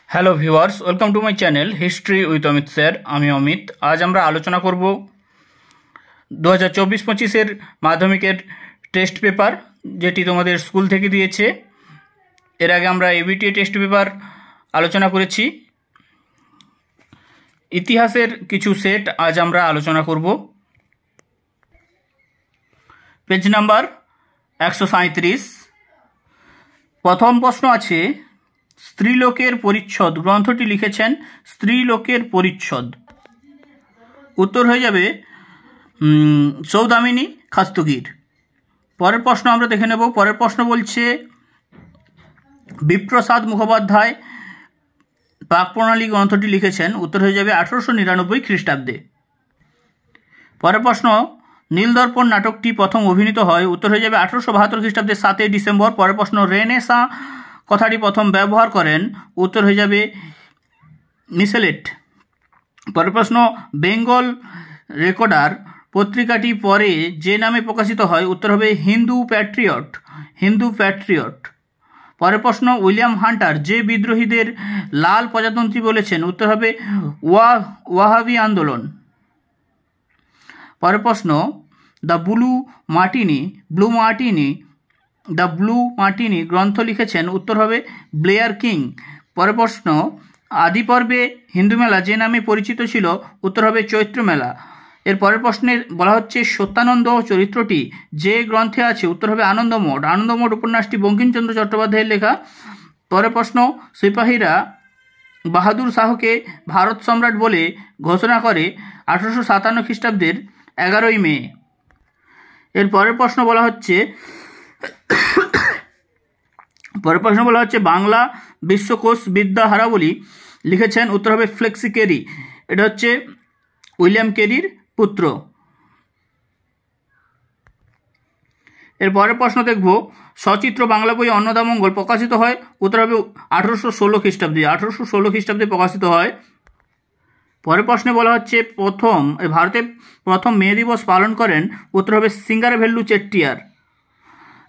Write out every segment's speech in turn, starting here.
Hello viewers, welcome to my channel history with Amit sir. আমি অমিত। আজ আমরা আলোচনা করব 2024-25 মাধ্যমিকের টেস্ট পেপার, যেটি তোমাদের স্কুল থেকে দিয়েছে। এর আগে আমরা এবিটিএ টেস্ট পেপার আলোচনা করেছি। ইতিহাসের কিছু সেট আজ আমরা আলোচনা করব। Page number 137। প্রথম প্রশ্ন আছে, স্ত্রীলোকের পরিচ্ছদ গ্রন্থটি লিখেছেন স্ত্রীলোকের পরিচ্ছদ। উত্তর হয়ে যাবে সৌদামিনী খাস্তগীর। পরের প্রশ্ন আমরা দেখে নেব। পরের প্রশ্ন বলছে, বিপ্রসাদ মুখোপাধ্যায় পাকপ্রণালী গ্রন্থটি লিখেছেন। উত্তর হয়ে যাবে 1899 খ্রিস্টাব্দে। পরের প্রশ্ন, নীলদর্পণ নাটকটি প্রথম অভিনীত হয়। উত্তর হয়ে যাবে 1872 খ্রিস্টাব্দের 7 ডিসেম্বর। পরের প্রশ্ন, রেনেসাঁ কথাটি প্রথম ব্যবহার করেন। উত্তর হয়ে যাবে মিসেলেট। পরের প্রশ্ন, বেঙ্গল রেকর্ডার পত্রিকাটি পরে যে নামে প্রকাশিত হয়। উত্তর হবে হিন্দু প্যাট্রিয়ট। হিন্দু প্যাট্রিয়ট। পরের প্রশ্ন, উইলিয়াম হান্টার যে বিদ্রোহীদের লাল প্রজাতন্ত্রী বলেছেন। উত্তর হবে ওয়াহাবি আন্দোলন। পরের প্রশ্ন, দ্য ব্লু মার্টিনি গ্রন্থ লিখেছেন। উত্তর হবে ব্লেয়ার কিং। পরের প্রশ্ন, আদি পর্বে হিন্দু মেলা যে নামে পরিচিত ছিল। উত্তর হবে চৈত্র মেলা। এর পরের প্রশ্নে বলা হচ্ছে, সত্যানন্দ চরিত্রটি যে গ্রন্থে আছে। উত্তর হবে আনন্দমঠ। আনন্দমঠ উপন্যাসটি বঙ্কিমচন্দ্র চট্টোপাধ্যায়ের লেখা। পরের প্রশ্ন, সিপাহীরা বাহাদুর শাহকে ভারত সম্রাট বলে ঘোষণা করে 1857 খ্রিস্টাব্দের 11ই মে। এর পরের প্রশ্ন বলা হচ্ছে বাংলা বিশ্বকোষ বিদ্যা হারাবলী লিখেছেন। উত্তর হবে ফ্লেক্সি কেরি। এটা হচ্ছে উইলিয়াম কেরির পুত্র। এর পরের প্রশ্ন দেখব, সচিত্র বাংলা বই অন্নদামঙ্গল প্রকাশিত হয়। উত্তর হবে 1816 খ্রিস্টাব্দে। 1816 খ্রিস্টাব্দে প্রকাশিত হয়। পরের প্রশ্নে বলা হচ্ছে, ভারতে প্রথম মে দিবস পালন করেন। উত্তর হবে সিঙ্গারাভেল্লু চেট্টিয়ার।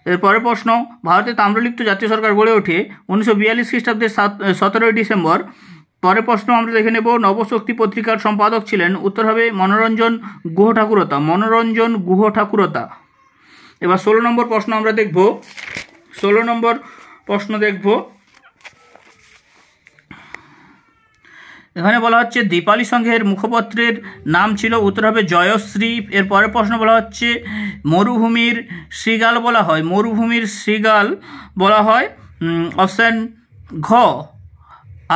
এর পরের প্রশ্ন, ভারতে তাম্রলিপ্ত জাতীয় সরকার গড়ে ওঠে 1942 খ্রিস্টাব্দের 17 ডিসেম্বর। পরের প্রশ্ন আমরা দেখে নেব, নবশক্তি পত্রিকার সম্পাদক ছিলেন। উত্তর হবে মনোরঞ্জন গুহ ঠাকুরতা। এবার 16 নম্বর প্রশ্ন আমরা দেখব। 16 নম্বর প্রশ্ন দেখব। এখানে বলা হচ্ছে, দীপালি সংঘের মুখপত্রের নাম ছিল। উত্তর হবে জয়শ্রী। এর পরের প্রশ্ন বলা হচ্ছে, মরুভূমির শৃগাল বলা হয় অপশান ঘ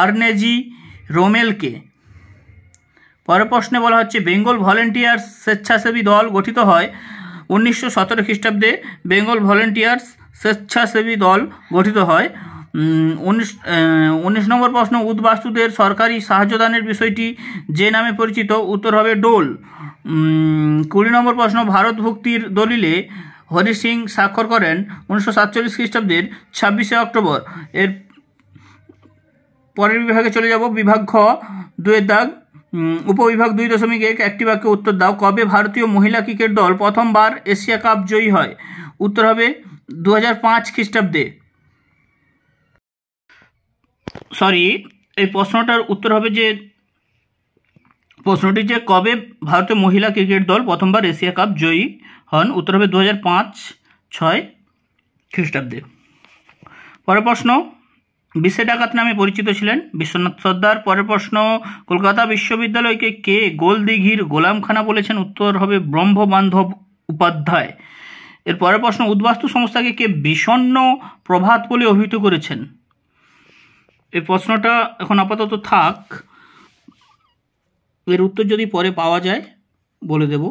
আর্নেজি রোমেলকে। পরের প্রশ্নে বলা হচ্ছে, বেঙ্গল ভলেন্টিয়ার্স স্বেচ্ছাসেবী দল গঠিত হয় 1917 খ্রিস্টাব্দে। বেঙ্গল ভলেন্টিয়ার্স স্বেচ্ছাসেবী দল গঠিত হয়। 19 নম্বর প্রশ্ন, উদ্বাস্তুদের সরকারি সাহায্যদানের বিষয়টি যে নামে পরিচিত। উত্তর হবে ডোল। 20 নম্বর প্রশ্ন, ভারত ভুক্তির দলিলে হরি সিং স্বাক্ষর করেন 1947 খ্রিস্টাব্দের 26 অক্টোবর। এর পরের বিভাগে চলে যাব। বিভাগ খ, 2 দাগ, উপবিভাগ 2.1 একটি বাক্যে উত্তর দাও। কবে ভারতীয় মহিলা ক্রিকেট দল প্রথমবার এশিয়া কাপ জয়ী হয়। উত্তর হবে 2005 খ্রিস্টাব্দে। এই প্রশ্নটার উত্তর হবে প্রশ্নটি কবে ভারতীয় মহিলা ক্রিকেট দল প্রথমবার এশিয়া কাপ জয়ী হন। উত্তর হবে 2005-06 খ্রিস্টাব্দে। পরের প্রশ্ন, বিশ্বে ডাকাত নামে পরিচিত ছিলেন বিশ্বনাথ সর্দার। পরের প্রশ্ন, কলকাতা বিশ্ববিদ্যালয়কে কে গোলদিঘির গোলামখানা বলেছেন। উত্তর হবে ব্রহ্মবান্ধব উপাধ্যায়। এর পরের প্রশ্ন, উদ্বাস্তু সংস্থাকে কে বিষণ্ণ প্রভাত বলে অভিহিত করেছেন। এই প্রশ্নটা এখন আপাতত থাক, এর উত্তর যদি পরে পাওয়া যায় বলে দেব।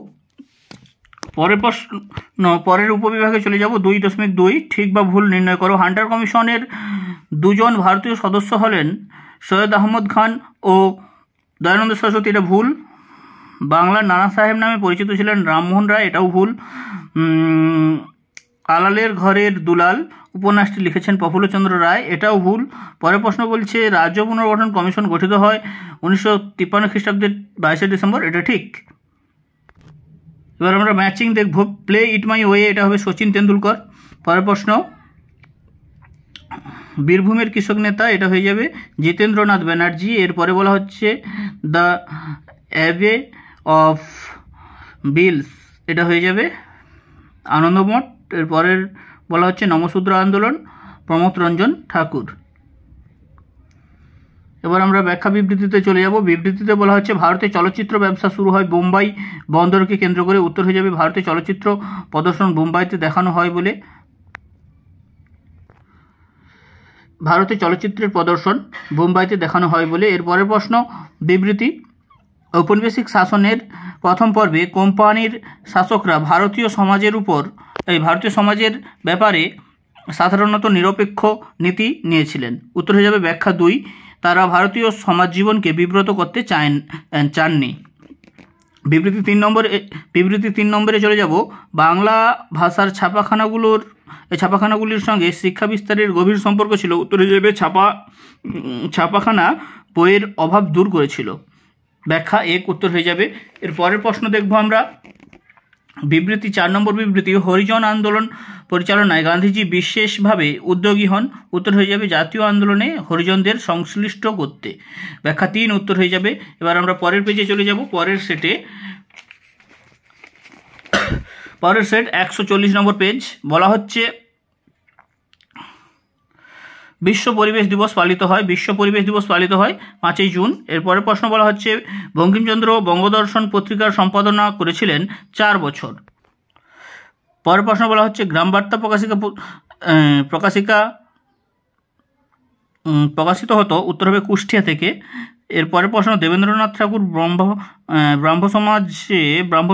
পরের উপবিভাগে চলে যাব। 2.2 ঠিক বা ভুল নির্ণয় করো। হান্টার কমিশনের 2জন ভারতীয় সদস্য হলেন সৈয়দ আহমদ খান ও দয়ানন্দ সরস্বতী। এটা ভুল। বাংলার নানা সাহেব নামে পরিচিত ছিলেন রামমোহন রায়। এটাও ভুল। আলালের ঘরের দুলাল উপন্যাসটি লিখেছেন প্রফুল্লচন্দ্র রায়। এটাও ভুল। পরের প্রশ্ন বলছে, রাজ্য পুনর্গঠন কমিশন গঠিত হয় 1953 খ্রিস্টাব্দের 22 ডিসেম্বর। এটা ঠিক। এবার আমরা ম্যাচিং দেখব। প্লে ইট মাই ওয়ে, এটা হবে সচিন তেন্ডুলকর। পরের প্রশ্ন, বীরভূমের কৃষক নেতা, এটা হয়ে যাবে জিতেন্দ্রনাথ ব্যানার্জি। এরপরে বলা হচ্ছে দ্য অ্যাবে অফ বিলস, এটা হয়ে যাবে আনন্দমঠ। এরপরের বলা হচ্ছে নমশূদ্র আন্দোলন, প্রমথ রঞ্জন ঠাকুর। এবার আমরা ব্যাখ্যা বিবৃতিতে চলে যাব। বিবৃতিতে বলা হচ্ছে ভারতে চলচ্চিত্র ব্যবসা শুরু হয় বোম্বাই বন্দরকে কেন্দ্র করে। উত্তর হয়ে যাবে ভারতে চলচ্চিত্র প্রদর্শন বোম্বাইতে দেখানো হয় বলে। ভারতে চলচ্চিত্রের প্রদর্শন বোম্বাইতে দেখানো হয় বলে। এর পরের প্রশ্ন বিবৃতি। ঔপনিবেশিক শাসনের প্রথম পর্বে কোম্পানির শাসকরা ভারতীয় সমাজের ব্যাপারে সাধারণত নিরপেক্ষ নীতি নিয়েছিলেন। উত্তর হয়ে যাবে ব্যাখ্যা 2, তারা ভারতীয় সমাজ জীবনকে বিব্রত করতে চাননি। বিবৃতি 3 নম্বরে চলে যাব। বাংলা ভাষার ছাপাখানাগুলির সঙ্গে শিক্ষা বিস্তারের গভীর সম্পর্ক ছিল। উত্তর হয়ে যাবে ছাপাখানা বইয়ের অভাব দূর করেছিল। ব্যাখ্যা 1 উত্তর হয়ে যাবে। এর পরের প্রশ্ন দেখব আমরা। বিবৃতি 4 নম্বর বিবৃতি। হরিজন আন্দোলন পরিচালনায় গান্ধীজি বিশেষভাবে উদ্যোগী হন। উত্তর হয়ে যাবে জাতীয় আন্দোলনে হরিজনদের সংশ্লিষ্ট করতে। ব্যাখ্যা 3 উত্তর হয়ে যাবে। এবার আমরা পরের পেজে চলে যাব। পরের সেট 140 নম্বর পেজ। বলা হচ্ছে বিশ্ব পরিবেশ দিবস পালিত হয়। বিশ্ব পরিবেশ দিবস পালিত হয় 5ই জুন। এরপরের প্রশ্ন বলা হচ্ছে বঙ্কিমচন্দ্র বঙ্গদর্শন পত্রিকার সম্পাদনা করেছিলেন 4 বছর। পরের প্রশ্ন বলা হচ্ছে গ্রামবার্তা প্রকাশিত হতো। উত্তর হবে কুষ্টিয়া থেকে। এরপরের প্রশ্ন দেবেন্দ্রনাথ ঠাকুর ব্রাহ্ম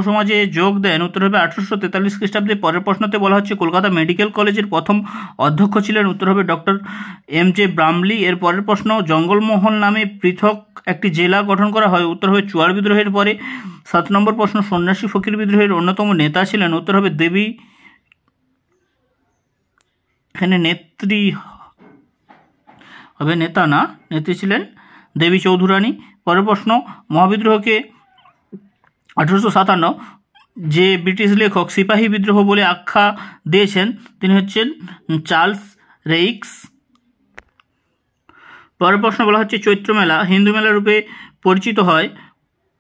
সমাজে যোগ দেন। উত্তর হবে 1843 খ্রিস্টাব্দে। পরের প্রশ্নতে বলা হচ্ছে কলকাতা মেডিকেল কলেজের প্রথম অধ্যক্ষ ছিলেন। উত্তর হবে ডক্টর M.J. ব্রামলি। এর পরের প্রশ্ন জঙ্গলমহল নামে পৃথক একটি জেলা গঠন করা হয়। উত্তর হবে চুয়াড় বিদ্রোহের পরে। 7 নম্বর প্রশ্ন সন্ন্যাসী ফকির বিদ্রোহের অন্যতম নেতা ছিলেন। উত্তর হবে দেবী, এখানে নেত্রী হবে, নেতা না, নেত্রী ছিলেন দেবী চৌধুরানী। পরের প্রশ্ন মহাবিদ্রোহকে 1857 যে ব্রিটিশ লেখক সিপাহী বিদ্রোহ বলে আখ্যা দিয়েছেন তিনি হচ্ছেন চার্লস রেইক্স। পরের প্রশ্ন বলা হচ্ছে চৈত্র মেলা হিন্দু মেলা রূপে পরিচিত হয়।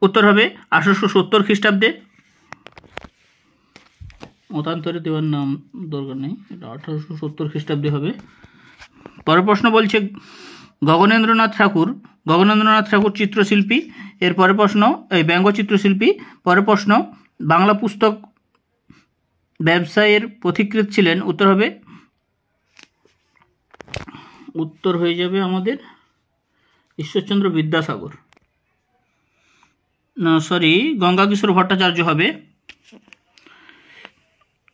উত্তর হবে 1870 খ্রিস্টাব্দে। মতান্তরে দেওয়ার নাম দরকার নেই, এটা 1870 খ্রিস্টাব্দে হবে। পরের প্রশ্ন বলছে গগনেন্দ্রনাথ ঠাকুর চিত্রশিল্পী। এর পরের প্রশ্ন ব্যঙ্গচিত্রশিল্পী। পরের প্রশ্ন বাংলা পুস্তক ব্যবসায়ের পথিকৃৎ ছিলেন। উত্তর হয়ে যাবে আমাদের ঈশ্বরচন্দ্র বিদ্যাসাগর, গঙ্গাকিশোর ভট্টাচার্য হবে।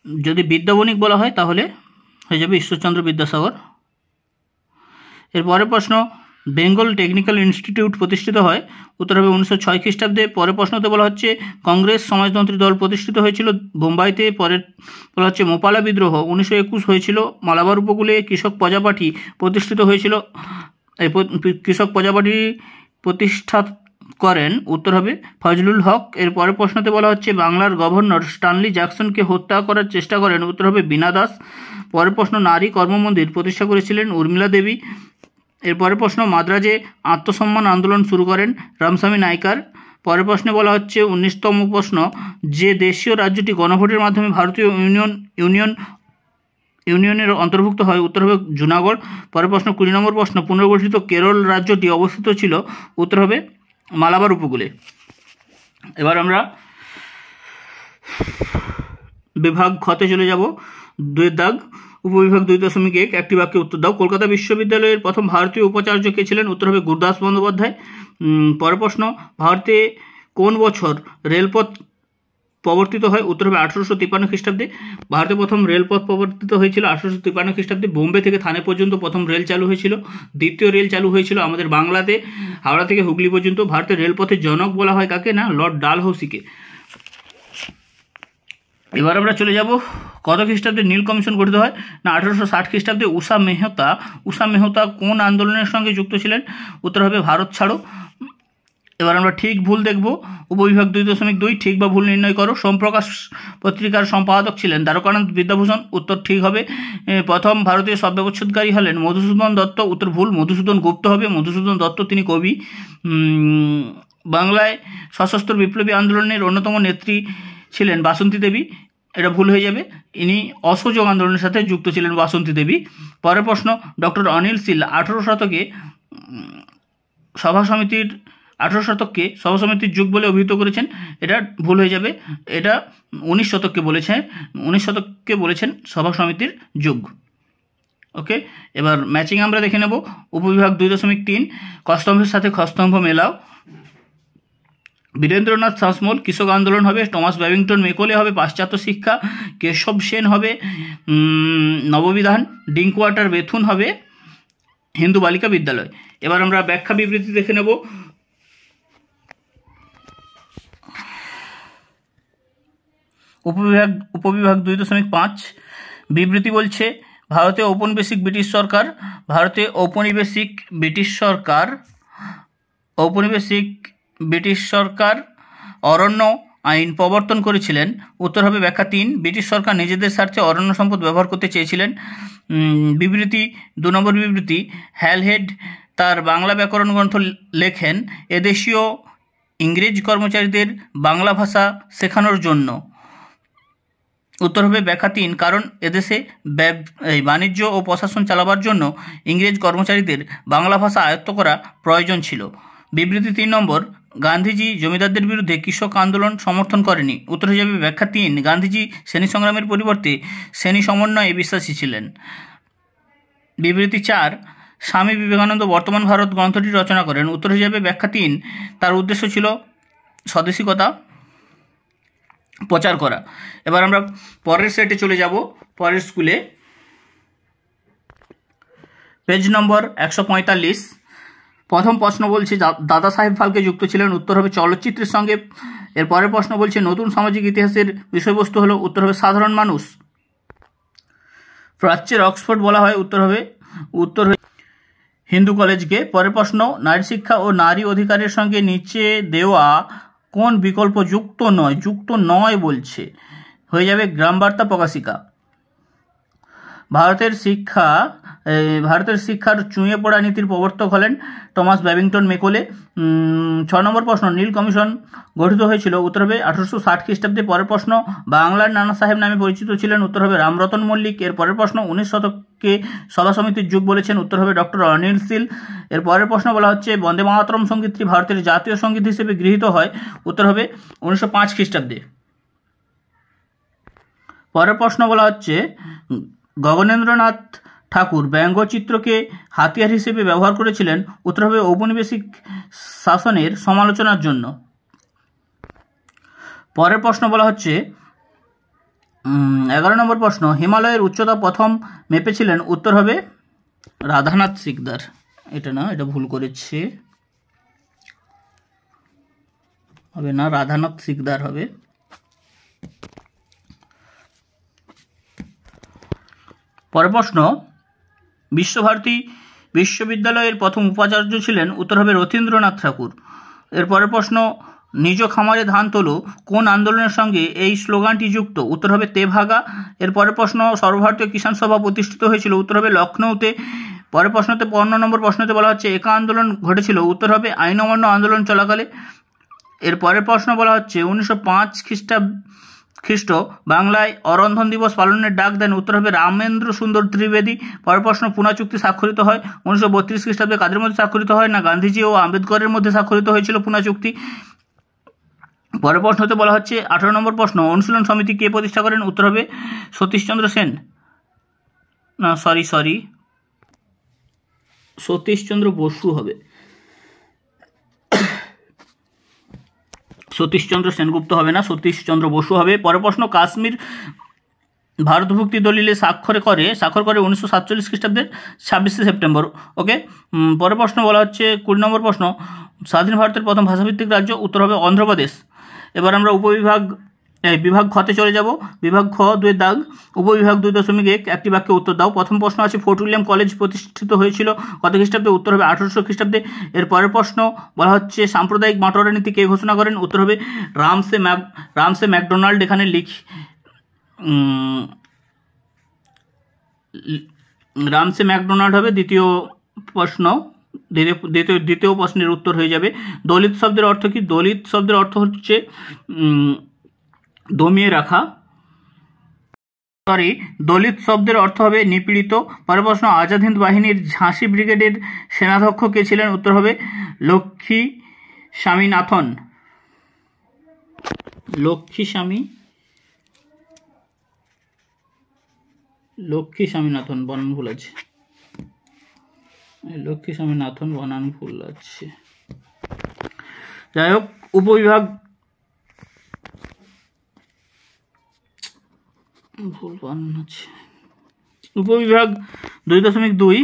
যদি বিদ্যাবণিক বলা হয় তাহলে হয়ে যাবে ঈশ্বরচন্দ্র বিদ্যাসাগর। এর পরের প্রশ্ন বেঙ্গল টেকনিক্যাল ইনস্টিটিউট প্রতিষ্ঠিত হয়। উত্তর হবে 1906 খ্রিস্টাব্দে। পরের প্রশ্নতে বলা হচ্ছে কংগ্রেস সমাজতন্ত্রী দল প্রতিষ্ঠিত হয়েছিল বোম্বাইতে। পরের বলা হচ্ছে মোপালা বিদ্রোহ 1921 হয়েছিল মালাবার উপকূলে। কৃষক প্রজাপার্টি প্রতিষ্ঠিত হয়েছিল। এই কৃষক প্রজাপার্টি প্রতিষ্ঠা করেন উত্তর হবে ফজলুল হক। এর পরের প্রশ্নতে বলা হচ্ছে বাংলার গভর্নর স্ট্যানলি জ্যাকসনকে হত্যা করার চেষ্টা করেন। উত্তর হবে বীণা দাস। পরের প্রশ্ন নারী কর্মমন্দির প্রতিষ্ঠা করেছিলেন উর্মিলা দেবী। এর পরের প্রশ্ন মাদ্রাজে আত্মসম্মান আন্দোলন শুরু করেন রামস্বামী নাইকার। পরের প্রশ্নে বলা হচ্ছে 19তম প্রশ্ন যে দেশীয় রাজ্যটি গণভোটের মাধ্যমে ভারতীয় ইউনিয়নের অন্তর্ভুক্ত হয়। উত্তর হবে জুনাগড়। পরের প্রশ্ন 20 নম্বর প্রশ্ন পুনর্গঠিত কেরল রাজ্যটি অবস্থিত ছিল। উত্তর হবে মালাবার উপকূলে। এবার আমরা বিভাগ খতে চলে যাব। 2 দাগ উপবিভাগ 2.1 একটি বাক্যে উত্তর দাও। কলকাতা বিশ্ববিদ্যালয়ের প্রথম ভারতীয় উপাচার্য কে ছিলেন? উত্তর হবে গুরদাস বন্দ্যোপাধ্যায়। পরের প্রশ্ন ভারতে কোন বছর রেলপথ প্রবর্তিত হয়? উত্তর হবে 1853 খ্রিস্টাব্দে। ভারতে প্রথম রেলপথ প্রবর্তিত হয়েছিল 1853 খ্রিস্টাব্দে। বোম্বে থেকে থানে পর্যন্ত প্রথম রেল চালু হয়েছিল। দ্বিতীয় রেল চালু হয়েছিল আমাদের বাংলাতে হাওড়া থেকে হুগলি পর্যন্ত। ভারতের রেলপথের জনক বলা হয় কাকে? না, লর্ড ডালহৌসিকে। এবার আমরা চলে যাব কত খ্রিস্টাব্দে নীল কমিশন গঠিত হয়? না, 1860 খ্রিস্টাব্দে। উষা মেহতা কোন আন্দোলনের সঙ্গে যুক্ত ছিলেন? উত্তর হবে ভারত ছাড়ো। এবার আমরা ঠিক ভুল দেখব। উপবিভাগ 2.2 ঠিক বা ভুল নির্ণয় করো। সোমপ্রকাশ পত্রিকার সম্পাদক ছিলেন দ্বারকানাথ বিদ্যাভূষণ, উত্তর ঠিক হবে। প্রথম ভারতীয় শব্দবচ্ছেদকারী হলেন মধুসূদন দত্ত, উত্তর ভুল, মধুসূদন গুপ্ত হবে। মধুসূদন দত্ত তিনি কবি। বাংলায় সশস্ত্র বিপ্লবী আন্দোলনের অন্যতম নেত্রী ছিলেন বাসন্তী দেবী, এটা ভুল হয়ে যাবে। ইনি অসহযোগ আন্দোলনের সাথে যুক্ত ছিলেন বাসন্তী দেবী। পরের প্রশ্ন, ডক্টর অনিল শীল 18 শতকে সভা সমিতির যুগ বলে অভিহিত করেছেন, এটা ভুল হয়ে যাবে। এটা 19 শতককে বলেছেন সভা সমিতির যুগ। ওকে, এবার ম্যাচিং আমরা দেখে নেব। উপবিভাগ 2.3 কস্তম্ভের সাথে খস্তম্ভ মেলাও। বীরেন্দ্রনাথ শাসমল কৃষক আন্দোলন হবে। টমাস ব্যাবিংটন মেকলে হবে পাশ্চাত্য শিক্ষা। কেশব সেন হবে নববিধান। ডিঙ্কওয়াটার বেথুন হবে হিন্দু বালিকা বিদ্যালয়। এবার আমরা ব্যাখ্যা বিবৃতি দেখে নেব। উপবিভাগ 2.5 বিবৃতি বলছে, ভারতে ঔপনিবেশিক ব্রিটিশ সরকার অরণ্য আইন প্রবর্তন করেছিলেন। উত্তর হবে ব্যাখ্যা 3, ব্রিটিশ সরকার নিজেদের স্বার্থে অরণ্য সম্পদ ব্যবহার করতে চেয়েছিলেন। বিবৃতি 2 নম্বর বিবৃতি, হ্যালহেড তার বাংলা ব্যাকরণ গ্রন্থ লেখেন এদেশীয় ইংরেজ কর্মচারীদের বাংলা ভাষা শেখানোর জন্য। উত্তর হবে ব্যাখ্যা 3, কারণ এদেশে বাণিজ্য ও প্রশাসন চালাবার জন্য ইংরেজ কর্মচারীদের বাংলা ভাষা আয়ত্ত করা প্রয়োজন ছিল। বিবৃতি 3 নম্বর, গান্ধীজি জমিদারদের বিরুদ্ধে কৃষক আন্দোলন সমর্থন করেনি। উত্তর হয়ে যাবে ব্যাখ্যা 3, গান্ধীজি শ্রেণী সংগ্রামের পরিবর্তে শ্রেণী সমন্বয়ে বিশ্বাসী ছিলেন। বিবৃতি 4, স্বামী বিবেকানন্দ বর্তমান ভারত গ্রন্থটি রচনা করেন। উত্তর হয়ে যাবে ব্যাখ্যা 3, তার উদ্দেশ্য ছিল স্বদেশিকতা প্রচার করা। এবার আমরা পরের সেটে চলে যাব, পরের স্কুলে। পেজ নম্বর 145। প্রথম প্রশ্ন বলছে দাদা সাহেব ফালকে যুক্ত ছিলেন। উত্তর হবে চলচ্চিত্রের সঙ্গে। এর পরের প্রশ্ন বলছে নতুন সামাজিক ইতিহাসের বিষয়বস্তু হলো। উত্তর হবে সাধারণ মানুষ। প্রাচ্যের অক্সফোর্ড বলা হয়। উত্তর হবে হিন্দু কলেজকে। পরের প্রশ্ন, নারী শিক্ষা ও নারী অধিকারের সঙ্গে নিচে দেওয়া কোন বিকল্প যুক্ত নয় বলছে, হয়ে যাবে গ্রামবার্তা প্রকাশিকা। ভারতের শিক্ষার চুঁয়ে পড়া নীতির প্রবর্তক হলেন টমাস ব্যাবিংটন মেকলে। 6 নম্বর প্রশ্ন, নীল কমিশন গঠিত হয়েছিল। উত্তর হবে 1860 খ্রিস্টাব্দে। পরের প্রশ্ন, বাংলার নানা সাহেব নামে পরিচিত ছিলেন। উত্তর হবে রামরতন মল্লিক। এর পরের প্রশ্ন, 19 শতককে সভা সমিতির যুগ বলেছেন। উত্তর হবে ডক্টর অনিল শীল। এর পরের প্রশ্ন বলা হচ্ছে বন্দে মাতরম সঙ্গীতটি ভারতের জাতীয় সঙ্গীত হিসেবে গৃহীত হয়। উত্তর হবে 1905 খ্রিস্টাব্দে। পরের প্রশ্ন বলা হচ্ছে গগনেন্দ্রনাথ ঠাকুর ব্যঙ্গচিত্রকে হাতিয়ার হিসেবে ব্যবহার করেছিলেন। উত্তর হবে ঔপনিবেশিক শাসনের সমালোচনার জন্য। পরের প্রশ্ন বলা হচ্ছে 11 নম্বর প্রশ্ন, হিমালয়ের উচ্চতা প্রথম মেপেছিলেন। উত্তর হবে রাধানাথ সিকদার। এটা না, এটা ভুল করেছে, হবে না, রাধানাথ সিকদার হবে। পরের প্রশ্ন, বিশ্বভারতী বিশ্ববিদ্যালয়ের প্রথম উপাচার্য ছিলেন। উত্তর হবে রথীন্দ্রনাথ ঠাকুর। এর পরের প্রশ্ন, নিজ খামারে ধান তোলো কোন আন্দোলনের সঙ্গে এই স্লোগানটি যুক্ত। উত্তর হবে তেভাগা। এর পরের প্রশ্ন, সর্বভারতীয় কিষাণ সভা প্রতিষ্ঠিত হয়েছিল। উত্তর হবে লখনৌতে। পরের প্রশ্নতে 15 নম্বর প্রশ্নতে বলা হচ্ছে একা আন্দোলন ঘটেছিল। উত্তর হবে আইন অমান্য আন্দোলন চলাকালে। এর পরের প্রশ্ন বলা হচ্ছে 1905 খ্রিস্ট বাংলায় অরন্ধন দিবস পালনের ডাক দেন। উত্তর হবে রামেন্দ্র সুন্দর ত্রিবেদী। পরের প্রশ্ন, পুনা চুক্তি স্বাক্ষরিত হয় 1932 খ্রিস্টাব্দে। কাদের মধ্যে স্বাক্ষরিত হয় না, গান্ধীজি ও আম্বেদকরের মধ্যে স্বাক্ষরিত হয়েছিল পুনা চুক্তি। পরের প্রশ্নতে বলা হচ্ছে 18 নম্বর প্রশ্ন, অনুশীলন সমিতি কে প্রতিষ্ঠা করেন। উত্তর হবে সতীশচন্দ্র সেন, না সরি সতীশচন্দ্র বসু হবে, সতীশচন্দ্র সেনগুপ্ত হবে না, সতীশচন্দ্র বসু হবে। পরের প্রশ্ন, কাশ্মীর ভারতভুক্তি দলিলে স্বাক্ষর করে 1947 খ্রিস্টাব্দের 26শে সেপ্টেম্বর। ওকে, পরের প্রশ্ন বলা হচ্ছে 20 নম্বর প্রশ্ন, স্বাধীন ভারতের প্রথম ভাষাভিত্তিক রাজ্য। উত্তর হবে অন্ধ্রপ্রদেশ। এবার আমরা উপবিভাগ বিভাগ খতে চলে যাব। বিভাগ খ 2 দাগ, উপবিভাগ 2.1 একটি বাক্যে উত্তর দাও। প্রথম প্রশ্ন আছে ফোর্ট উইলিয়াম কলেজ প্রতিষ্ঠিত হয়েছিল কত খ্রিস্টাব্দে? উত্তর হবে 1800 খ্রিস্টাব্দে। এর পরের প্রশ্ন বলা হচ্ছে সাম্প্রদায়িক বাঁটোয়ারা নীতি কে ঘোষণা করেন? উত্তর হবে রামসে ম্যাকডোনাল্ড। এখানে রামসে ম্যাকডোনাল্ড হবে দ্বিতীয় প্রশ্ন। দ্বিতীয় প্রশ্নের উত্তর হয়ে যাবে। দলিত শব্দের অর্থ কি? দলিত শব্দের অর্থ হচ্ছে দমিয়ে রাখা। দলিত শব্দের অর্থ হবে নিপীড়িত। পরের প্রশ্ন আজাদ হিন্দ বাহিনীর ঝাঁসি ব্রিগেডের সেনাধ্যক্ষ কে ছিলেন? উত্তর হবে লক্ষ্মী স্বামীনাথন। লক্ষ্মী স্বামীনাথন বানান ভুল আছে। লক্ষ্মী স্বামীনাথন বানান ভুল আছে। যাই হোক, উপবিভাগ ভুল বানান আছে। উপবিভাগ 2.2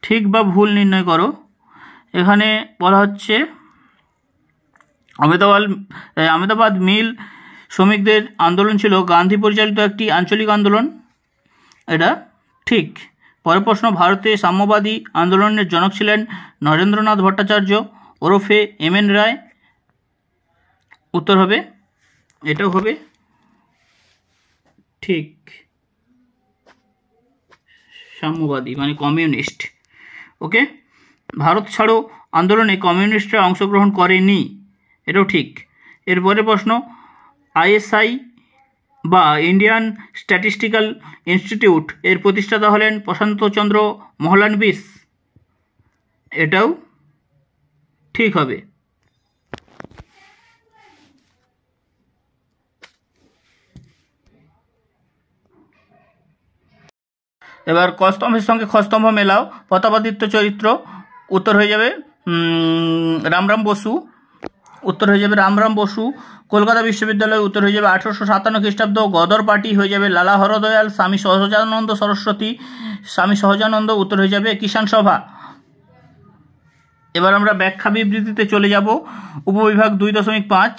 ঠিক বা ভুল নির্ণয় করো। এখানে বলা হচ্ছে আহমেদাবাদ মিল শ্রমিকদের আন্দোলন ছিল গান্ধী পরিচালিত একটি আঞ্চলিক আন্দোলন। এটা ঠিক। পরের প্রশ্ন ভারতে সাম্যবাদী আন্দোলনের জনক ছিলেন নরেন্দ্রনাথ ভট্টাচার্য ওরফে এম.এন. রায়। উত্তর হবে, এটাও হবে ঠিক, সাম্যবাদী মানে কমিউনিস্ট। ওকে, ভারত ছাড়ো আন্দোলনে কমিউনিস্টরা অংশগ্রহণ করেনি, এটাও ঠিক। এরপরে প্রশ্ন আইএসআই বা ইন্ডিয়ান স্ট্যাটিস্টিক্যাল ইনস্টিটিউট এর প্রতিষ্ঠাতা হলেন প্রশান্তচন্দ্র মহলানবিশ। এটাও ঠিক হবে। এবার কস্তম্ভের সঙ্গে খস্তম্ভ মেলাও। প্রতাপাদিত্য চরিত্র। উত্তর হয়ে যাবে রামরাম বসু। উত্তর হয়ে যাবে রামরাম বসু। কলকাতা বিশ্ববিদ্যালয়। উত্তর হয়ে যাবে 1857 খ্রিস্টাব্দ। গদর পার্টি হয়ে যাবে লালা হরদয়াল স্বামী সহজানন্দ। উত্তর হয়ে যাবে কিষাণ সভা। এবার আমরা ব্যাখ্যা বিবৃতিতে চলে যাব। উপবিভাগ 2.5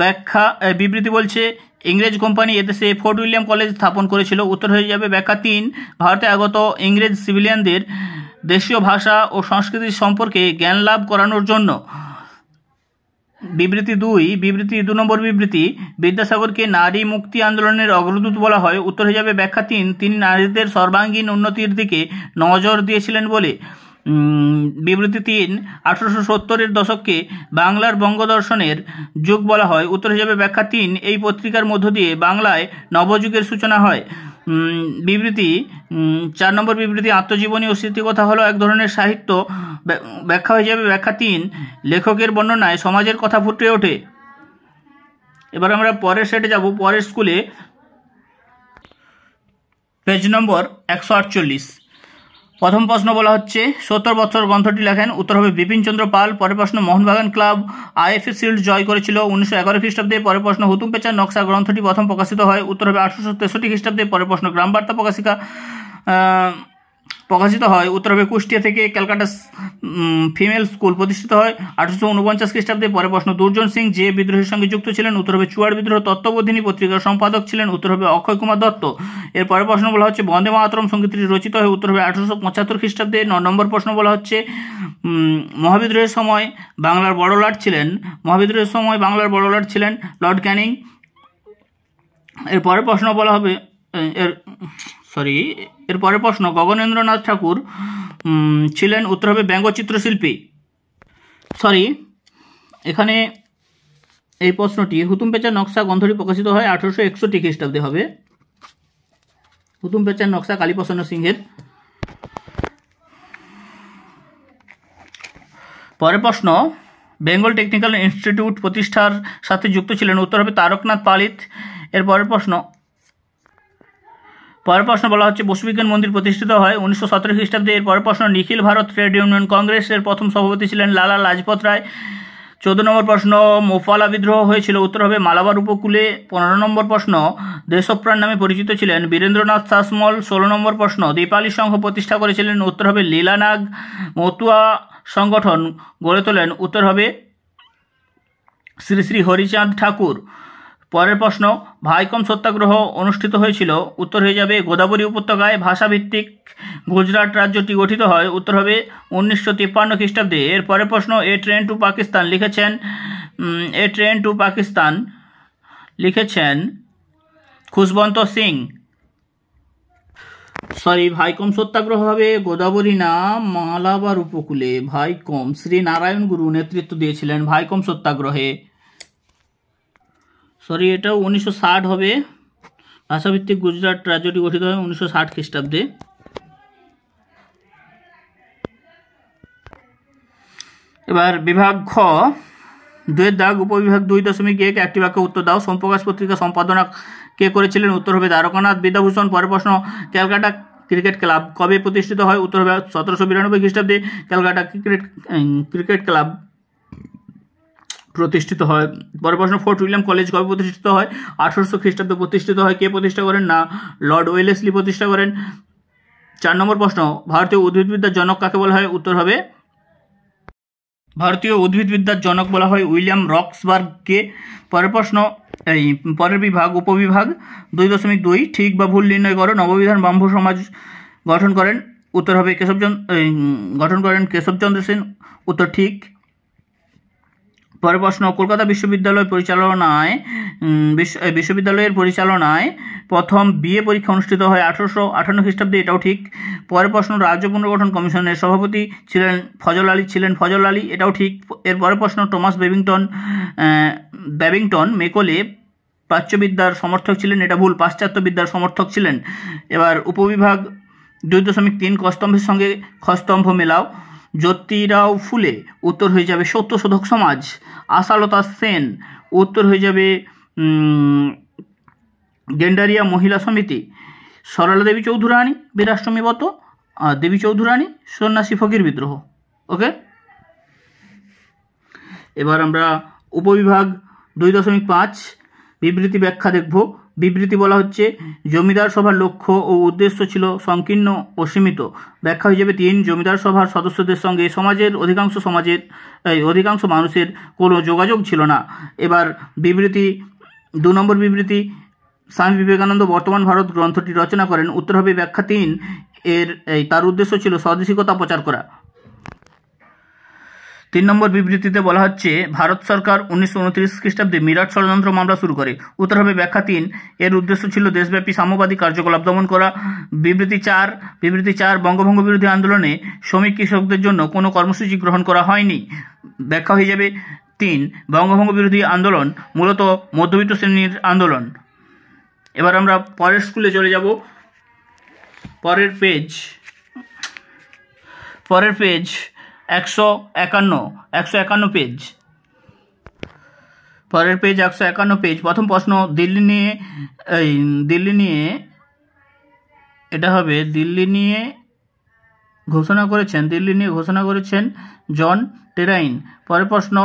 ব্যাখ্যা বিবৃতি বলছে ইংরেজ কোম্পানি এদেশে ফোর্ট উইলিয়াম কলেজ স্থাপন করেছিল। উত্তর হয়ে যাবে ব্যাখ্যা 3 ভারতে আগত ইংরেজ সিভিলিয়ানদের দেশীয় ভাষা ও সংস্কৃতি সম্পর্কে জ্ঞান লাভ করানোর জন্য। বিবৃতি 2 নম্বর বিবৃতি বিদ্যাসাগরকে নারী মুক্তি আন্দোলনের অগ্রদূত বলা হয়। উত্তর হয়ে যাবে ব্যাখ্যা 3 তিনি নারীদের সর্বাঙ্গীন উন্নতির দিকে নজর দিয়েছিলেন বলে। বিবৃতি 3 1870-এর দশককে বাংলার বঙ্গদর্শনের যুগ বলা হয়। উত্তর হয়ে যাবে ব্যাখ্যা 3 এই পত্রিকার মধ্য দিয়ে বাংলায় নবযুগের সূচনা হয়। বিবৃতি 4 নম্বর বিবৃতি আত্মজীবনী ও স্মৃতিকথা হলো এক ধরনের সাহিত্য। ব্যাখ্যা হয়ে যাবে ব্যাখ্যা 3 লেখকের বর্ণনায় সমাজের কথা ফুটে ওঠে। এবার আমরা পরের সেটে যাব। পরের স্কুলে পেজ নম্বর 148। প্রথম প্রশ্ন বলা হচ্ছে 70 বছর গ্রন্থটি লেখেন। উত্তর হবে বিপিনচন্দ্র পাল। পরের প্রশ্ন মোহনবাগান ক্লাব আইএফএ শিল্ড জয় করেছিল 1911 খ্রিস্টাব্দে। পরের প্রশ্ন হুতুম পেচার নকশা গ্রন্থটি প্রথম প্রকাশিত হয়। উত্তর হবে 1863 খ্রিস্টাব্দে। পরের প্রশ্ন গ্রাম বার্তা প্রকাশিত হয়। উত্তর হবে কুষ্টিয়া থেকে ক্যালকাটা ফিমেল স্কুল প্রতিষ্ঠিত হয় 1849 খ্রিস্টাব্দে। পরের প্রশ্ন দুর্জন সিং যে বিদ্রোহের সঙ্গে যুক্ত ছিলেন। উত্তর হবে চুয়াড় বিদ্রোহ তত্ত্ববোধিনী পত্রিকার সম্পাদক ছিলেন। উত্তর হবে অক্ষয় কুমার দত্ত। এর পরের প্রশ্ন বলা হচ্ছে বন্দে মাতরম সঙ্গীতটি রচিত হয়। উত্তর হবে 1875 খ্রিস্টাব্দে। 9 নম্বর প্রশ্ন বলা হচ্ছে মহাবিদ্রোহের সময় বাংলার বড় লর্ড ছিলেন লর্ড ক্যানিং। এর পরের প্রশ্ন বলা হবে এর পরের প্রশ্ন গগনেন্দ্রনাথ ঠাকুর ছিলেন। উত্তর হবে ব্যঙ্গচিত্রশিল্পী। এখানে এই প্রশ্নটি হুতুম পেচার নকশা গ্রন্থটি প্রকাশিত হয় 1861 খ্রিস্টাব্দে হবে। হুতুম পেচার নকশা কালীপ্রসন্ন সিংহের। পরের প্রশ্ন বেঙ্গল টেকনিক্যাল ইনস্টিটিউট প্রতিষ্ঠার সাথে যুক্ত ছিলেন। উত্তর হবে তারকনাথ পালিত। এর পরের প্রশ্ন বলা হচ্ছে বসুবিজ্ঞান মন্দির প্রতিষ্ঠিত হয় 1917 খ্রিস্টাব্দে। এর পরের প্রশ্ন নিখিল ভারত ট্রেড ইউনিয়ন কংগ্রেসের প্রথম সভাপতি ছিলেন লালা লাজপত রায়। 14 নম্বর প্রশ্ন মোফালা বিদ্রোহ হয়েছিল। উত্তর হবে মালাবার উপকূলে। 15 নম্বর প্রশ্ন দেশপ্রাণ নামে পরিচিত ছিলেন বীরেন্দ্রনাথ শাসমল। 16 নম্বর প্রশ্ন দীপালি সংঘ প্রতিষ্ঠা করেছিলেন। উত্তর হবে লীলানাগ মতুয়া সংগঠন গড়ে তোলেন। উত্তর হবে শ্রী শ্রী হরিচাঁদ ঠাকুর। পরের প্রশ্ন, ভাইকম সত্যাগ্রহ অনুষ্ঠিত হয়েছিল, উত্তর হয়ে যাবে গোদাবরী উপত্যকায়। ভাষাভিত্তিক গুজরাট রাজ্যটি গঠিত হয়, উত্তর হবে 1953 খ্রিস্টাব্দে। এর পরের প্রশ্ন, এ ট্রেন টু পাকিস্তান লিখেছেন খুশবন্ত সিং। ভাইকম সত্যাগ্রহ হবে গোদাবরী না মালাবার উপকূলে। ভাইকম শ্রী নারায়ণ গুরু নেতৃত্ব দিয়েছিলেন ভাইকম সত্যাগ্রহে। এটাও 1960 হবে। ভাষাভিত্তিক গুজরাট রাজ্যটি গঠিত হয় 1960 খ্রিস্টাব্দে। এবার বিভাগ খ, 2 দাগ, উপবিভাগ 2.1 একটি বাক্যে উত্তর দাও। সোমপ্রকাশ পত্রিকা সম্পাদনা কে করেছিলেন, উত্তর হবে দ্বারকানাথ বিদ্যাভূষণ। পরের প্রশ্ন, ক্যালকাটা ক্রিকেট ক্লাব কবে প্রতিষ্ঠিত হয়, উত্তর হবে 1792 খ্রিস্টাব্দে ক্যালকাটা ক্রিকেট ক্লাব প্রতিষ্ঠিত হয়। পরের প্রশ্ন, ফোর্ট উইলিয়াম কলেজ কবে প্রতিষ্ঠিত হয়, 1800 খ্রিস্টাব্দে প্রতিষ্ঠিত হয়। কে প্রতিষ্ঠা করেন, না লর্ড ওয়েলেসলি প্রতিষ্ঠা করেন। 4 নম্বর প্রশ্ন, ভারতীয় উদ্ভিদবিদ্যার জনক কাকে বলা হয়, উত্তর হবে ভারতীয় উদ্ভিদবিদ্যার জনক বলা হয় উইলিয়াম রক্সবার্গকে। পরের প্রশ্ন, পরের বিভাগ উপবিভাগ 2.2 ঠিক বা ভুল নির্ণয় করো। নববিধান ব্রাহ্ম সমাজ গঠন করেন, উত্তর হবে কেশবচন্দ্র সেন, উত্তর ঠিক। পরের প্রশ্ন, কলকাতা বিশ্ববিদ্যালয়ের পরিচালনায় প্রথম বিএ পরীক্ষা অনুষ্ঠিত হয় 1858 খ্রিস্টাব্দে, এটাও ঠিক। পরের প্রশ্ন, রাজ্য পুনর্গঠন কমিশনের সভাপতি ছিলেন ফজল আলী, এটাও ঠিক। এর পরের প্রশ্ন, টমাস ব্যাবিংটন মেকলে প্রাচ্যবিদ্যার সমর্থক ছিলেন, এটা ভুল, পাশ্চাত্যবিদ্যার সমর্থক ছিলেন। এবার উপবিভাগ 2.3 কস্তম্ভের সঙ্গে খস্তম্ভ মেলাও। জ্যোতিরাও ফুলে, উত্তর হয়ে যাবে সত্যশোধক সমাজ। আশালতা সেন, উত্তর হয়ে যাবে গেন্ডারিয়া মহিলা সমিতি। সরলা দেবী চৌধুরানী বীরাষ্ট্রমী ব্রত, দেবী চৌধুরানী সন্ন্যাসী ফকির বিদ্রোহ। ওকে, এবার আমরা উপবিভাগ 2.5 বিবৃতি ব্যাখ্যা দেখব। বিবৃতি বলা হচ্ছে, জমিদার সভার লক্ষ্য ও উদ্দেশ্য ছিল সংকীর্ণ ও সীমিত। ব্যাখ্যা হয়ে যাবে 3, জমিদার সভার সদস্যদের সঙ্গে সমাজের অধিকাংশ মানুষের কোনো যোগাযোগ ছিল না। এবার বিবৃতি 2 নম্বর বিবৃতি, স্বামী বিবেকানন্দ বর্তমান ভারত গ্রন্থটি রচনা করেন, উত্তর হবে ব্যাখ্যা 3, তার উদ্দেশ্য ছিল স্বদেশিকতা প্রচার করা। 3 নম্বর বিবৃতিতে বলা হচ্ছে, ভারত সরকার 1929 খ্রিস্টাব্দে মিরাট ষড়যন্ত্র মামলা শুরু করে, উত্তর হবে ব্যাখ্যা 3, এর উদ্দেশ্য ছিল দেশব্যাপী সাম্যবাদী কার্যকলাপ দমন করা। বিবৃতি 4, বঙ্গভঙ্গ বিরোধী আন্দোলনে শ্রমিক কৃষকদের জন্য কোনো কর্মসূচি গ্রহণ করা হয়নি। ব্যাখ্যা হয়ে যাবে 3, বঙ্গভঙ্গ বিরোধী আন্দোলন মূলত মধ্যবিত্ত শ্রেণীর আন্দোলন। এবার আমরা পরের স্কুলে চলে যাব। পরের পেজ 151 পেজ। পরের পেজ 151 পেজ। প্রথম প্রশ্ন, দিল্লি নিয়ে এটা হবে দিল্লি নিয়ে ঘোষণা করেছেন জন টেরাইন। পরের প্রশ্ন,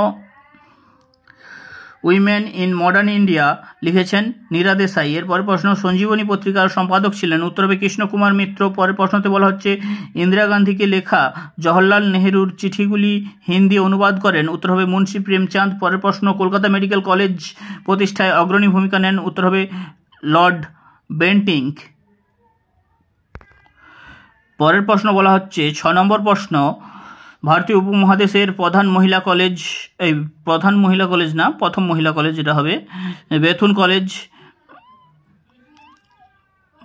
উইমেন ইন মডার্ন ইন্ডিয়া লিখেছেন নীরা দেশাই। এর পরের প্রশ্ন, সঞ্জীবনী পত্রিকার সম্পাদক ছিলেন, উত্তর হবে কৃষ্ণকুমার মিত্র। পরের প্রশ্নতে বলা হচ্ছে, ইন্দিরা গান্ধীকে লেখা জওহরলাল নেহেরুর চিঠিগুলি হিন্দি অনুবাদ করেন, উত্তর হবে মুন্সি প্রেমচাঁদ। পরের প্রশ্ন, কলকাতা মেডিকেল কলেজ প্রতিষ্ঠায় অগ্রণী ভূমিকা নেন, উত্তর হবে লর্ড বেন্টিঙ্ক। পরের প্রশ্ন বলা হচ্ছে 6 নম্বর প্রশ্ন, ভারতীয় উপমহাদেশের প্রথম মহিলা কলেজ যেটা হবে বেথুন কলেজ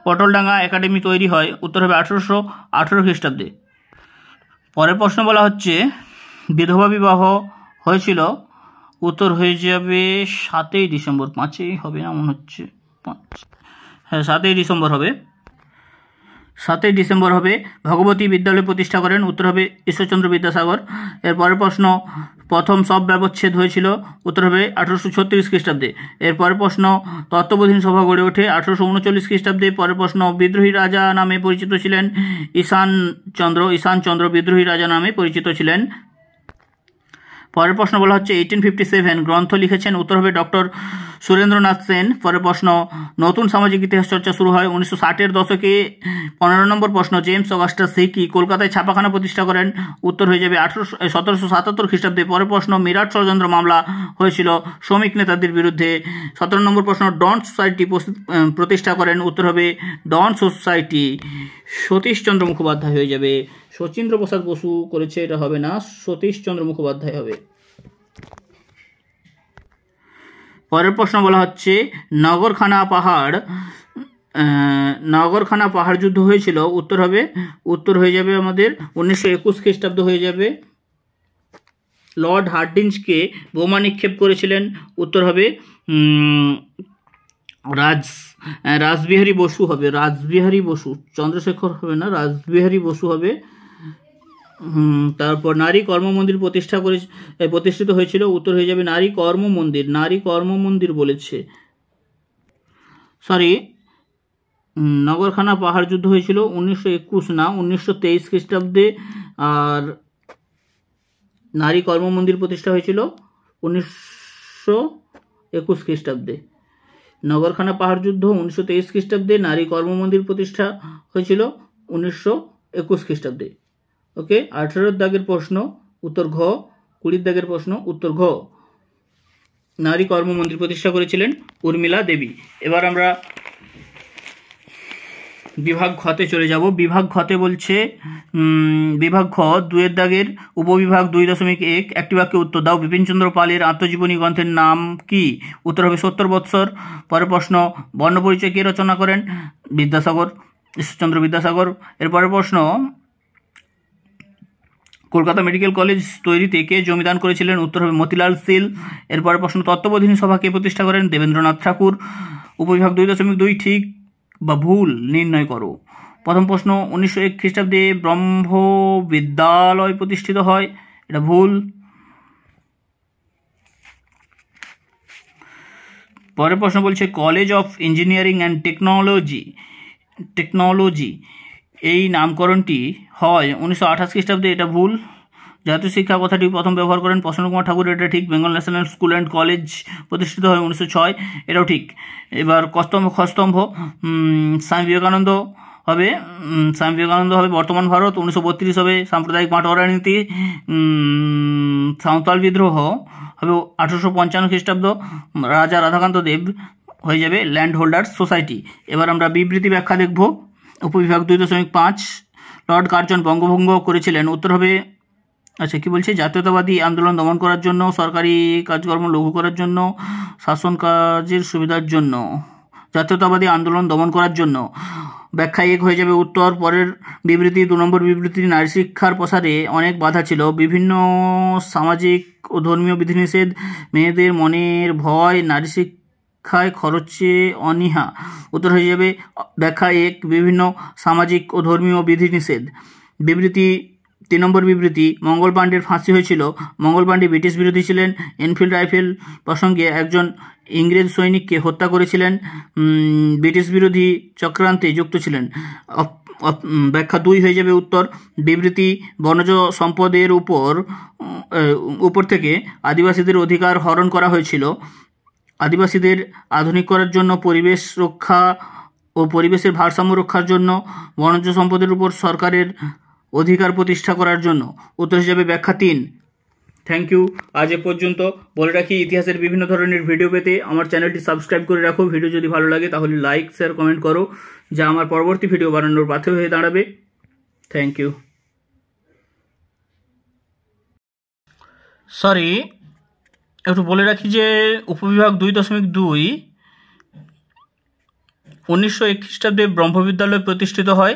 পটলডাঙ্গা একাডেমি তৈরি হয়, উত্তর হবে 1818 খ্রিস্টাব্দে। পরের প্রশ্ন বলা হচ্ছে, বিধবা বিবাহ হয়েছিল, উত্তর হয়ে যাবে 7ই ডিসেম্বর। 5ই হবে না মনে হচ্ছে, 7ই ডিসেম্বর হবে। ভগবতী বিদ্যালয় প্রতিষ্ঠা করেন, উত্তর হবে ঈশ্বরচন্দ্র বিদ্যাসাগর। এর পরের প্রশ্ন, প্রথম সব ব্যবচ্ছেদ হয়েছিল, উত্তর হবে 1836 খ্রিস্টাব্দে। এর পরের প্রশ্ন, তত্ত্ববোধিনী সভা গড়ে ওঠে 1839 খ্রিস্টাব্দে। পরের প্রশ্ন, বিদ্রোহী রাজা নামে পরিচিত ছিলেন ঈশানচন্দ্র বিদ্রোহী রাজা নামে পরিচিত ছিলেন। পরের প্রশ্ন বলা হচ্ছে 1857 গ্রন্থ লিখেছেন, উত্তর হবে ডক্টর সুরেন্দ্রনাথ সেন। পরের প্রশ্ন, নতুন সামাজিক ইতিহাস চর্চা শুরু হয় 1960-এর দশকে। 15 নম্বর প্রশ্ন, জেমস অগাস্টাস হিকি কলকাতায় ছাপাখানা প্রতিষ্ঠা করেন। উত্তর হয়ে যাবে 1777 খ্রিস্টাব্দে। পরের প্রশ্ন, মিরাট ষড়যন্ত্র মামলা হয়েছিল শ্রমিক নেতাদের বিরুদ্ধে। 17 নম্বর প্রশ্ন, ডন সোসাইটি প্রতিষ্ঠা করেন। উত্তর হবে ডন সোসাইটি। সতীশচন্দ্র মুখোপাধ্যায় হয়ে যাবে। শচীন্দ্র প্রসাদ বসু করেছে, এটা হবে না, সতীশচন্দ্র মুখোপাধ্যায় হবে। পরের প্রশ্ন বলা হচ্ছে, নগরখানা পাহাড় যুদ্ধ হয়েছিল। উত্তর হয়ে যাবে আমাদের 1921 খ্রিস্টাব্দ হয়ে যাবে। লর্ড হার্ডিঞ্জকে বোমা নিক্ষেপ করেছিলেন। উত্তর হবে রাসবিহারী বসু হবে। রাসবিহারী বসু, চন্দ্রশেখর হবে না, রাসবিহারী বসু হবে। তারপর নারী কর্মমন্দির প্রতিষ্ঠিত হয়েছিল। উত্তর হয়ে যাবে নারী কর্মমন্দির বলেছে, সরি, নগরখানা পাহাড় যুদ্ধ হয়েছিল 1921 না 1923 খ্রিস্টাব্দে। আর নারী কর্মমন্দির প্রতিষ্ঠা হয়েছিল 1921 খ্রিস্টাব্দে। নগরখানা পাহাড় যুদ্ধ 1923 খ্রিস্টাব্দে, নারী কর্মমন্দির প্রতিষ্ঠা হয়েছিল 1921 খ্রিস্টাব্দে। ওকে, 18 দাগের প্রশ্ন উত্তর ঘ, 20 দাগের প্রশ্ন উত্তর ঘ। নারী কর্মমন্দির প্রতিষ্ঠা করেছিলেন উর্মিলা দেবী। এবার আমরা বিভাগ ঘতে চলে যাব। বিভাগ ঘতে বলছে, বিভাগ ঘ 2 দাগের উপবিভাগ 2.1, একটি বাক্যে উত্তর দাও। বিপিনচন্দ্র পালের আত্মজীবনী গ্রন্থের নাম কি? উত্তর হবে 70 বৎসর। পরের প্রশ্ন, বর্ণপরিচয় কে রচনা করেন? ঈশ্বরচন্দ্র বিদ্যাসাগর। এরপরের প্রশ্ন, কলকাতা মেডিকেল কলেজ তৈরিতে কে জমিদান করেছিলেন? উত্তর হবে মতিলাল সিল। এরপরের প্রশ্ন, তত্ত্ববোধিনী সভা কে প্রতিষ্ঠা করেন? দেবেন্দ্রনাথ ঠাকুর। উপবিভাগ 2.2, ঠিক বা ভুল নির্ণয় করো। প্রথম প্রশ্ন, 1901 খ্রিস্টাব্দে ব্রহ্ম বিদ্যালয় প্রতিষ্ঠিত হয়, এটা ভুল। পরের প্রশ্ন বলছে, college of engineering and technology এই নামকরণটি হয় 1928 খ্রিস্টাব্দে, এটা ভুল। জাতীয় শিক্ষা কথাটি প্রথম ব্যবহার করেন প্রসন্ন কুমার ঠাকুর, এটা ঠিক। Bengal national school and college প্রতিষ্ঠিত হয় 1906, এটাও ঠিক। এবার খস্তম্ভ স্বামী বিবেকানন্দ হবে বর্তমান ভারত, 1932 হবে। সাম্প্রদায়িক বাঁটোয়ারা নীতি, সাঁওতাল বিদ্রোহ হবে 1855 খ্রিস্টাব্দ। রাজা রাধাকান্ত দেব হয়ে যাবে ল্যান্ড হোল্ডার্স সোসাইটি। এবার আমরা বিবৃতি ব্যাখ্যা দেখব। উপবিভাগ 2.5, লর্ড কার্জন বঙ্গভঙ্গ করেছিলেন। উত্তর হবে, আচ্ছা কি বলছে, জাতীয়তাবাদী আন্দোলন দমন করার জন্য, সরকারি কাজকর্ম লঘু করার জন্য, শাসন কাজের সুবিধার জন্য। জাতীয়তাবাদী আন্দোলন দমন করার জন্য। ব্যাখ্যা 1 হয়ে যাবে উত্তর। পরের বিবৃতি 2 নম্বর বিবৃতি, নারী শিক্ষার প্রসারে অনেক বাধা ছিল, বিভিন্ন সামাজিক ও ধর্মীয় বিধিনিষেধ, মেয়েদের মনের ভয়, নারী শিক্ষায় খরচে অনীহা। উত্তর হয়ে যাবে ব্যাখ্যা 1, বিভিন্ন সামাজিক ও ধর্মীয় বিধিনিষেধ। বিবৃতি 3 নম্বর বিবৃতি, মঙ্গল পাণ্ডের ফাঁসি হয়েছিল। মঙ্গল পাণ্ডে ব্রিটিশ বিরোধী ছিলেন, এনফিল্ড রাইফেল প্রসঙ্গে একজন ইংরেজ সৈনিককে হত্যা করেছিলেন, ব্রিটিশ বিরোধী চক্রান্তে যুক্ত ছিলেন। ব্যাখ্যা 2 হয়ে যাবে উত্তর। বিবৃতি, বনজ সম্পদের উপর থেকে আদিবাসীদের অধিকার হরণ করা হয়েছিল। আদিবাসীদের আধুনিক করার জন্য, পরিবেশ রক্ষা ও পরিবেশের ভারসাম্য রক্ষার জন্য, বনজ সম্পদের উপর সরকারের অধিকার প্রতিষ্ঠা করার জন্য। উত্তর হিসাবে ব্যাখ্যা 3। Thank you. আজ এ পর্যন্ত। বলে রাখি, ইতিহাসের বিভিন্ন ধরনের ভিডিও পেতে আমার চ্যানেলটি সাবস্ক্রাইব করে রাখো। ভিডিও যদি ভালো লাগে তাহলে লাইক, শেয়ার, কমেন্ট করো, যা আমার পরবর্তী ভিডিও বানানোর পাথেয় হয়ে দাঁড়াবে। Thank you. সরি, একটু বলে রাখি যে উপবিভাগ 2.2 1901 খ্রিস্টাব্দে ব্রহ্মবিদ্যালয় প্রতিষ্ঠিত হয়,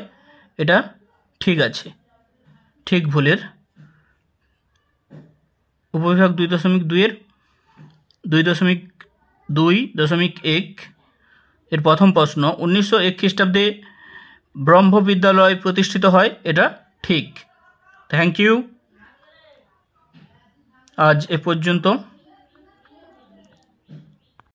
এটা ঠিক আছে, ঠিক ভুলের। উপবিভাগ 2.2 2.2.1 এর প্রথম প্রশ্ন, 1901 খ্রিস্টাব্দে ব্রহ্মবিদ্যালয় প্রতিষ্ঠিত হয়, এটা ঠিক। Thank you. আজ এ পর্যন্ত।